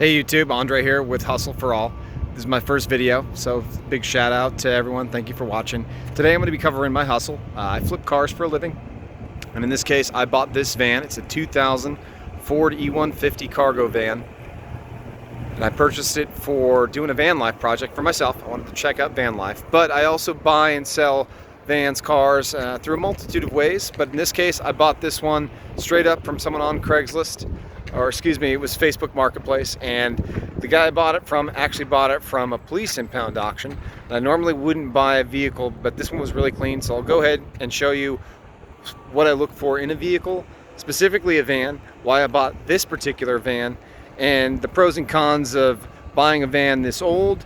Hey YouTube, Andre here with Hustle for All. This is my first video, so big shout out to everyone. Thank you for watching. Today I'm going to be covering my hustle. I flip cars for a living, and in this case I bought this van. It's a 2000 Ford E150 cargo van, and I purchased it for doing a van life project for myself. I wanted to check out van life, but I also buy and sell vans, cars through a multitude of ways. But in this case I bought this one straight up from someone on Craigslist. Or excuse me, it was Facebook Marketplace, and the guy I bought it from actually bought it from a police impound auction. And I normally wouldn't buy a vehicle, but this one was really clean, so I'll go ahead and show you what I look for in a vehicle, specifically a van, why I bought this particular van, and the pros and cons of buying a van this old,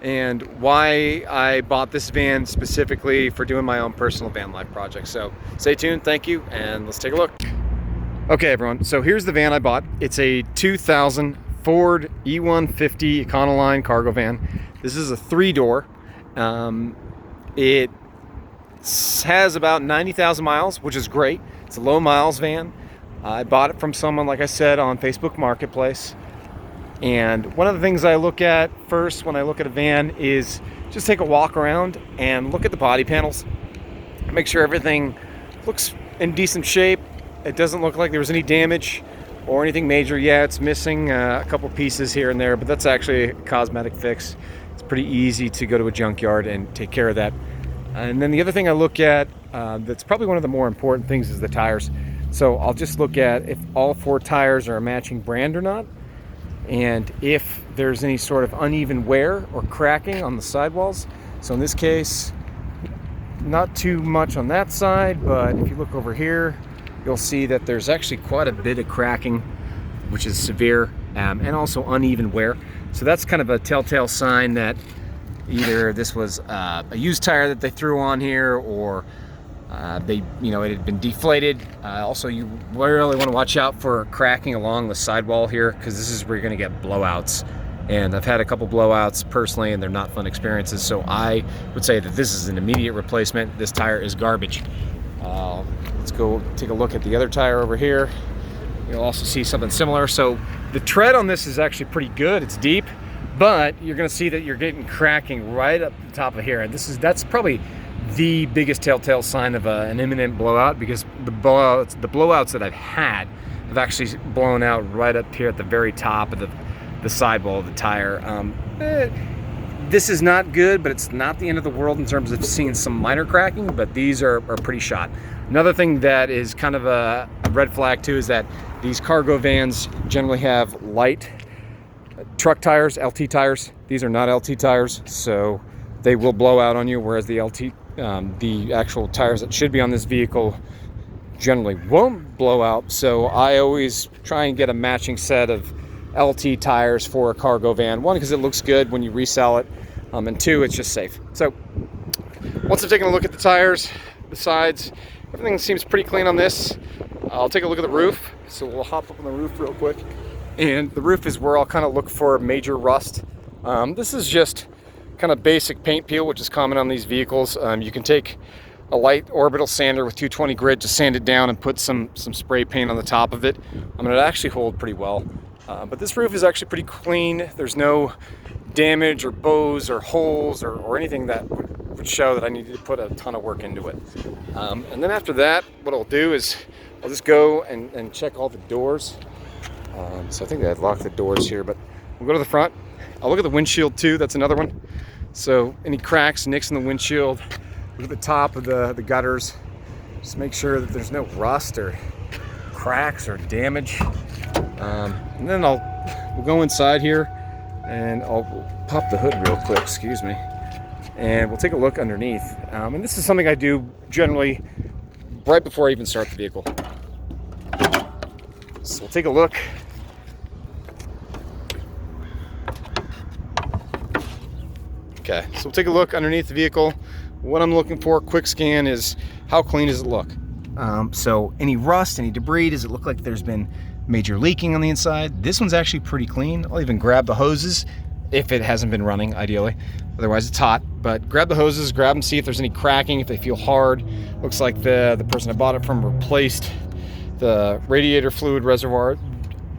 and why I bought this van specifically for doing my own personal van life project. So stay tuned, thank you, and let's take a look. Okay everyone, so here's the van I bought. It's a 2000 Ford E150 Econoline cargo van. This is a 3-door. It has about 90,000 miles, which is great. It's a low miles van. I bought it from someone, like I said, on Facebook Marketplace. And one of the things I look at first when I look at a van is just take a walk around and look at the body panels. Make sure everything looks in decent shape. It doesn't look like there was any damage or anything major. Yeah, it's missing a couple pieces here and there, but that's actually a cosmetic fix. It's pretty easy to go to a junkyard and take care of that. And then the other thing I look at, that's probably one of the more important things, is the tires. So I'll just look at if all 4 tires are a matching brand or not, and if there's any sort of uneven wear or cracking on the sidewalls. So in this case, not too much on that side, but if you look over here, you'll see that there's actually quite a bit of cracking, which is severe, and also uneven wear. So that's kind of a telltale sign that either this was a used tire that they threw on here, or it had been deflated. Also, you really want to watch out for cracking along the sidewall here, because this is where you're going to get blowouts. And I've had a couple blowouts personally, and they're not fun experiences. So I would say that this is an immediate replacement. This tire is garbage. Let's go take a look at the other tire over here. You'll also see something similar. So the tread on this is actually pretty good. It's deep, but you're going to see that you're getting cracking right up the top of here. And that's probably the biggest telltale sign of an imminent blowout, because the blowouts that I've had have actually blown out right up here at the very top of the sidewall of the tire. This is not good, but it's not the end of the world in terms of seeing some minor cracking, but these are pretty shot. Another thing that is kind of a red flag too is that these cargo vans generally have light truck tires, LT tires. These are not LT tires, so they will blow out on you, whereas the actual tires that should be on this vehicle generally won't blow out. So I always try and get a matching set of LT tires for a cargo van. One, because it looks good when you resell it, and 2, it's just safe. So once I've taken a look at the tires, the sides, everything seems pretty clean on this. I'll take a look at the roof. So we'll hop up on the roof real quick. And the roof is where I'll kind of look for major rust. This is just kind of basic paint peel, which is common on these vehicles. You can take a light orbital sander with 220 grit, just sand it down and put some spray paint on the top of it. It'll actually hold pretty well. But this roof is actually pretty clean. There's no damage or bows or holes or anything that would show that I needed to put a ton of work into it. And then after that, what I'll do is I'll just go and check all the doors. So I think I'd lock the doors here, but we'll go to the front. I'll look at the windshield too. That's another one. So any cracks, nicks in the windshield, look at the top of the gutters. Just make sure that there's no rust or cracks or damage. And then we'll go inside here, and I'll pop the hood real quick, excuse me, and we'll take a look underneath. And this is something I do generally right before I even start the vehicle. So we'll take a look. Okay, so we'll take a look underneath the vehicle. What I'm looking for, quick scan, is how clean does it look? So any rust, any debris, does it look like there's been major leaking on the inside? This one's actually pretty clean. I'll even grab the hoses if it hasn't been running, ideally. Otherwise it's hot, but grab the hoses, grab them, see if there's any cracking, if they feel hard. Looks like the person I bought it from replaced the radiator fluid reservoir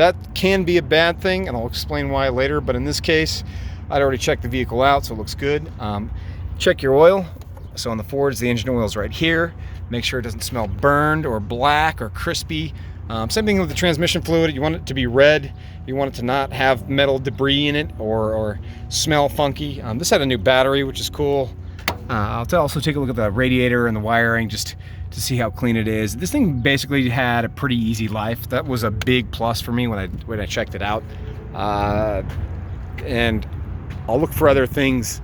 that can be a bad thing, and I'll explain why later, but in this case, I'd already checked the vehicle out, so it looks good. Check your oil. So on the Fords, the engine oil is right here. Make sure it doesn't smell burned or black or crispy. Same thing with the transmission fluid. You want it to be red. You want it to not have metal debris in it or smell funky. This had a new battery, which is cool. I'll also take a look at the radiator and the wiring just to see how clean it is. This thing basically had a pretty easy life. That was a big plus for me when I checked it out. And I'll look for other things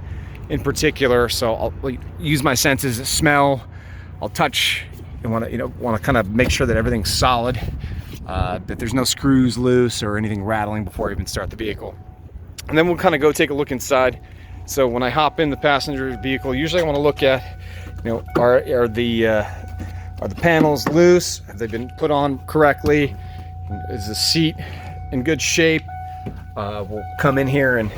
in particular. So I'll use my senses, smell. I'll touch and want to kind of make sure that everything's solid, that there's no screws loose or anything rattling before I even start the vehicle. And then we'll kind of go take a look inside. So when I hop in the passenger vehicle, usually I want to look at, are the panels loose? Have they been put on correctly? Is the seat in good shape? We'll come in here and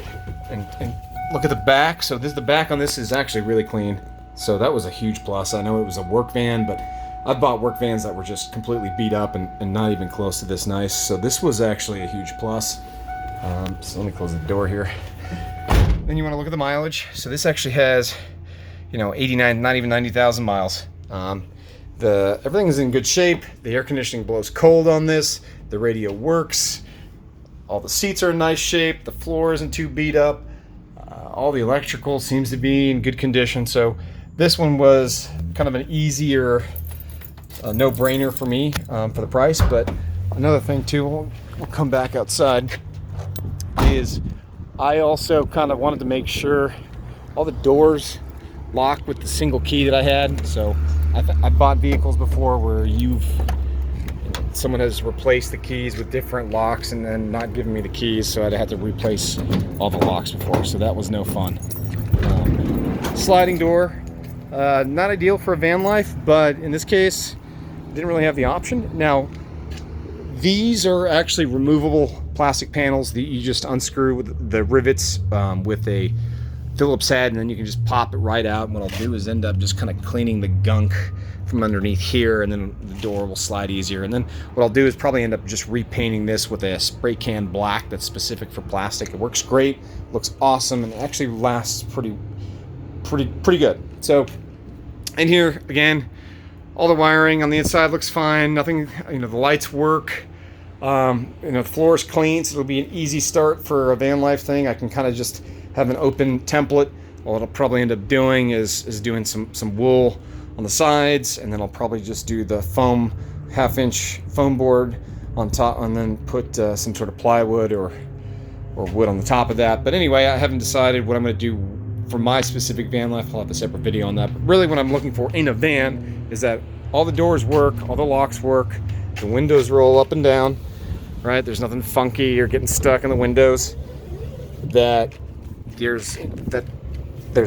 look at the back. So the back on this is actually really clean. So that was a huge plus. I know it was a work van, but I've bought work vans that were just completely beat up and not even close to this nice. So this was actually a huge plus. So let me close the door here. Then you want to look at the mileage. So this actually has, 89, not even 90,000 miles. Everything is in good shape. The air conditioning blows cold on this. The radio works. All the seats are in nice shape. The floor isn't too beat up. All the electrical seems to be in good condition. So this one was kind of an easier no-brainer for me for the price. But another thing too, we'll come back outside, is I also kind of wanted to make sure all the doors lock with the single key that I had. So I bought vehicles before where someone has replaced the keys with different locks and then not given me the keys, so I'd have to replace all the locks before. So that was no fun. Sliding door, not ideal for a van life, but in this case, didn't really have the option. Now, these are actually removable plastic panels that you just unscrew with the rivets with a Phillips head, and then you can just pop it right out. And what I'll do is end up just kind of cleaning the gunk from underneath here, and then the door will slide easier. And then what I'll do is probably end up just repainting this with a spray can black that's specific for plastic. It works great, looks awesome, and actually lasts pretty good. So in here again, all the wiring on the inside looks fine. Nothing, the lights work. The floor is clean, so it'll be an easy start for a van life thing. I can kind of just have an open template. What I'll probably end up doing is doing some wool on the sides, and then I'll probably just do the foam, 1/2-inch foam board on top, and then put some sort of plywood or wood on the top of that. But anyway, I haven't decided what I'm going to do for my specific van life. I'll have a separate video on that. But really what I'm looking for in a van is that all the doors work, all the locks work, the windows roll up and down, right? There's nothing funky or getting stuck in the windows. That there's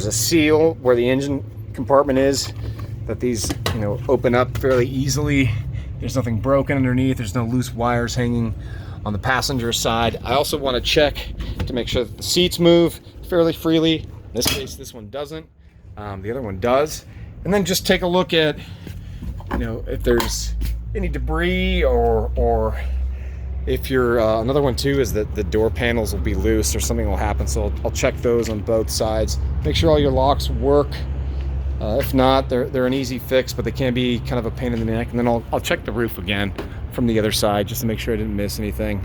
a seal where the engine compartment is, that these open up fairly easily. There's nothing broken underneath. There's no loose wires hanging on the passenger side. I also want to check to make sure that the seats move fairly freely. In this case, this one doesn't. The other one does. And then just take a look at, if there's any debris or if you're, another one too is that the door panels will be loose or something will happen. So I'll check those on both sides. Make sure all your locks work. If not, they're an easy fix, but they can be kind of a pain in the neck. And then I'll check the roof again from the other side just to make sure I didn't miss anything.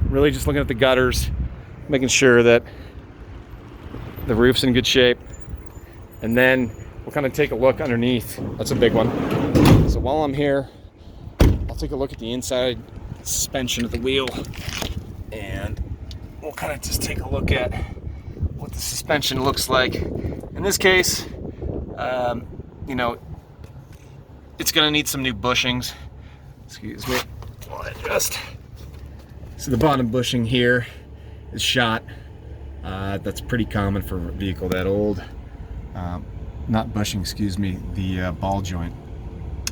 Really just looking at the gutters, making sure that the roof's in good shape. And then we'll kind of take a look underneath. That's a big one. So while I'm here, I'll take a look at the inside suspension of the wheel, and we'll kind of just take a look at what the suspension looks like. In this case, it's going to need some new bushings. Excuse me. I'll adjust. So the bottom bushing here is shot. That's pretty common for a vehicle that old. Not bushing, excuse me, the ball joint.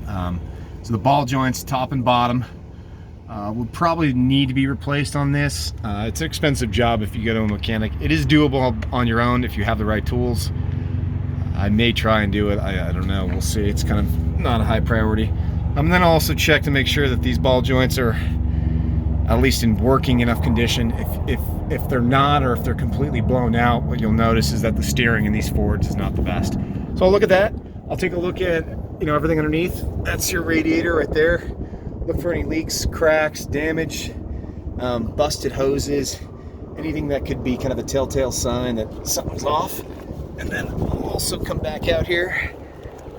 So the ball joints, top and bottom, will probably need to be replaced on this. It's an expensive job if you go to a mechanic. It is doable on your own if you have the right tools. I may try and do it. I don't know. We'll see. It's kind of not a high priority. Then I'll also check to make sure that these ball joints are at least in working enough condition. If they're not, or if they're completely blown out, what you'll notice is that the steering in these Fords is not the best. So I'll look at that. I'll take a look at, you know, everything underneath. That's your radiator right there. Look for any leaks, cracks, damage, busted hoses, anything that could be kind of a telltale sign that something's off. And then I'll also come back out here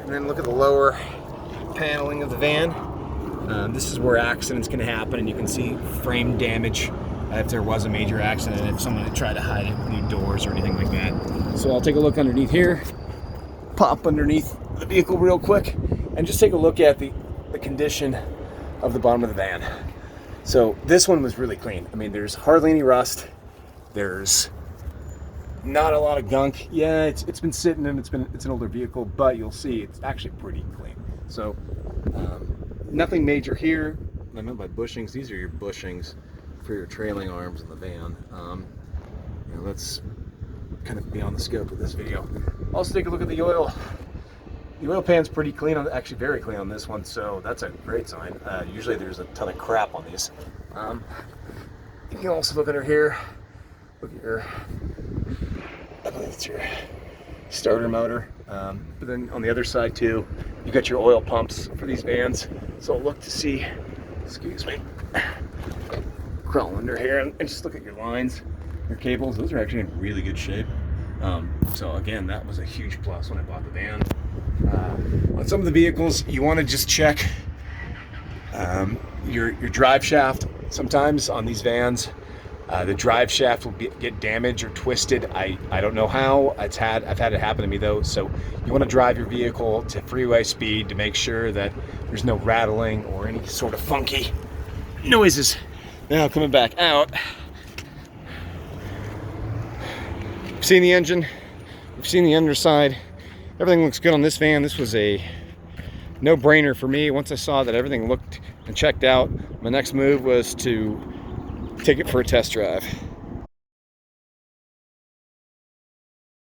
and then look at the lower paneling of the van. This is where accidents can happen, and you can see frame damage if there was a major accident, if someone had tried to hide it with new doors or anything like that. So I'll take a look underneath here, pop underneath the vehicle real quick, and just take a look at the condition of the bottom of the van. So this one was really clean. I mean, there's hardly any rust. There's not a lot of gunk. Yeah, it's been sitting, and it's an older vehicle, but you'll see it's actually pretty clean. So nothing major here. What I meant by bushings, these are your bushings for your trailing arms in the van. You know, that's kind of beyond the scope of this video. Also take a look at the oil. The oil pan's pretty clean, actually very clean on this one, so that's a great sign. Usually there's a ton of crap on these. You can also look under here. Look at your, I believe it's your starter motor. But then on the other side too, you got your oil pumps for these vans. So I'll look to see, excuse me, crawl under here and just look at your lines, your cables. Those are actually in really good shape. So again, that was a huge plus when I bought the van. On some of the vehicles, you want to just check your drive shaft. Sometimes on these vans, the drive shaft will get damaged or twisted. I don't know how. I've had it happen to me though. So you want to drive your vehicle to freeway speed to make sure that there's no rattling or any sort of funky noises. Now coming back out, we've seen the engine, we've seen the underside. Everything looks good on this van. This was a no-brainer for me. Once I saw that everything looked and checked out, my next move was to take it for a test drive.